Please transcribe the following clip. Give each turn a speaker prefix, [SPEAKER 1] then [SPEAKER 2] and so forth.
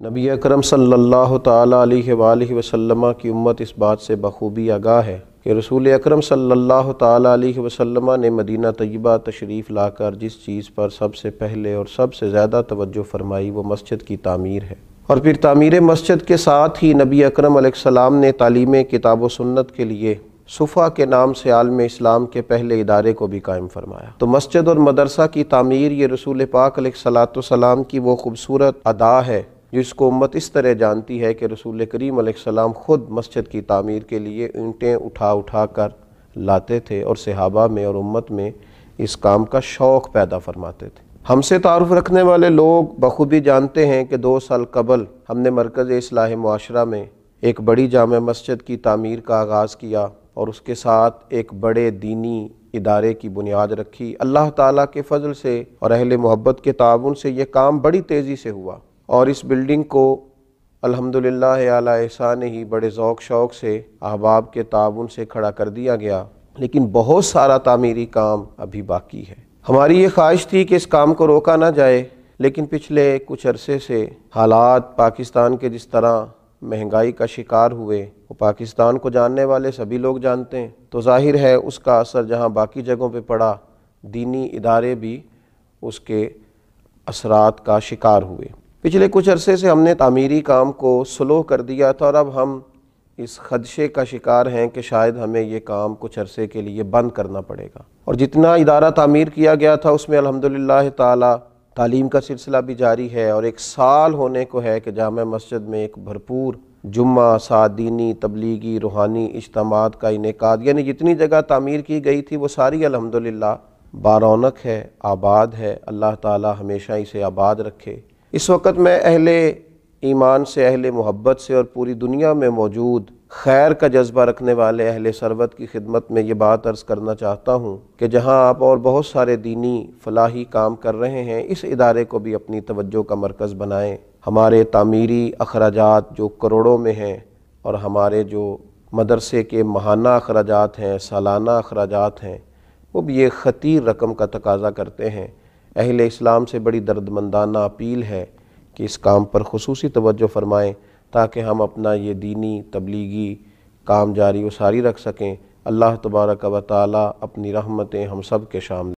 [SPEAKER 1] نبی اکرم صلی اللہ تعالیٰ علیہ وآلہ وسلم کی امت اس بات سے بخوبی آگاہ ہے کہ رسول اکرم صلی اللہ تعالیٰ علیہ وسلم نے مدینہ طیبہ تشریف لا کر جس چیز پر سب سے پہلے اور سب سے زیادہ توجہ فرمائی وہ مسجد کی تعمیر ہے، اور پھر تعمیر مسجد کے ساتھ ہی نبی اکرم علیہ السلام نے تعلیم کتاب و سنت کے لیے صفا کے نام سے عالم اسلام کے پہلے ادارے کو بھی قائم فرمایا۔ تو مسجد اور مدرسہ کی تعمیر یہ رسول پاک علیہ السلام کی وہ خوبصورت ادا ہے جس کو امت اس طرح جانتی ہے کہ رسول کریم علیہ السلام خود مسجد کی تعمیر کے لیے اینٹیں اٹھا اٹھا کر لاتے تھے، اور صحابہ میں اور امت میں اس کام کا شوق پیدا فرماتے تھے۔ ہم سے تعارف رکھنے والے لوگ بخوبی جانتے ہیں کہ 2 سال قبل ہم نے مرکز اصلاح معاشرہ میں ایک بڑی جامع مسجد کی تعمیر کا آغاز کیا، اور اس کے ساتھ ایک بڑے دینی ادارے کی بنیاد رکھی۔ اللہ تعالیٰ کے فضل سے اور اہل محبت کے تعاون سے یہ کام بڑی تیزی سے ہوا، اور اس بلڈنگ کو الحمدللہ اعلیٰ احسان ہی بڑے ذوق شوق سے احباب کے تعاون سے کھڑا کر دیا گیا، لیکن بہت سارا تعمیری کام ابھی باقی ہے۔ ہماری یہ خواہش تھی کہ اس کام کو روکا نہ جائے، لیکن پچھلے کچھ عرصے سے حالات پاکستان کے جس طرح مہنگائی کا شکار ہوئے، وہ پاکستان کو جاننے والے سبھی لوگ جانتے ہیں، تو ظاہر ہے اس کا اثر جہاں باقی جگہوں پہ پڑا، دینی ادارے بھی اس کے اثرات کا شکار ہوئے۔ پچھلے کچھ عرصے سے ہم نے تعمیری کام کو سلو کر دیا تھا، اور اب ہم اس خدشے کا شکار ہیں کہ شاید ہمیں یہ کام کچھ عرصے کے لیے بند کرنا پڑے گا، اور جتنا ادارہ تعمیر کیا گیا تھا اس میں الحمدللہ تعالی تعلیم کا سلسلہ بھی جاری ہے، اور 1 سال ہونے کو ہے کہ جامع مسجد میں ایک بھرپور جمعہ سات دینی تبلیغی روحانی اجتماعات کا انعقاد، یعنی جتنی جگہ تعمیر کی گئی تھی وہ ساری الحمدللہ بارونق ہے، آباد ہے۔ اللہ تعالی ہمیشہ اسے آباد رکھے۔ اس وقت میں اہل ایمان سے، اہل محبت سے اور پوری دنیا میں موجود خیر کا جذبہ رکھنے والے اہل ثروت کی خدمت میں یہ بات عرض کرنا چاہتا ہوں کہ جہاں آپ اور بہت سارے دینی فلاحی کام کر رہے ہیں، اس ادارے کو بھی اپنی توجہ کا مرکز بنائیں۔ ہمارے تعمیری اخراجات جو کروڑوں میں ہیں، اور ہمارے جو مدرسے کے ماہانہ اخراجات ہیں، سالانہ اخراجات ہیں، وہ بھی ایک خطیر رقم کا تقاضا کرتے ہیں۔ اہل اسلام سے بڑی دردمندانہ اپیل ہے کہ اس کام پر خصوصی توجہ فرمائیں تاکہ ہم اپنا یہ دینی تبلیغی کام جاری و ساری رکھ سکیں۔ اللہ تبارک و تعالی اپنی رحمتیں ہم سب کے شامل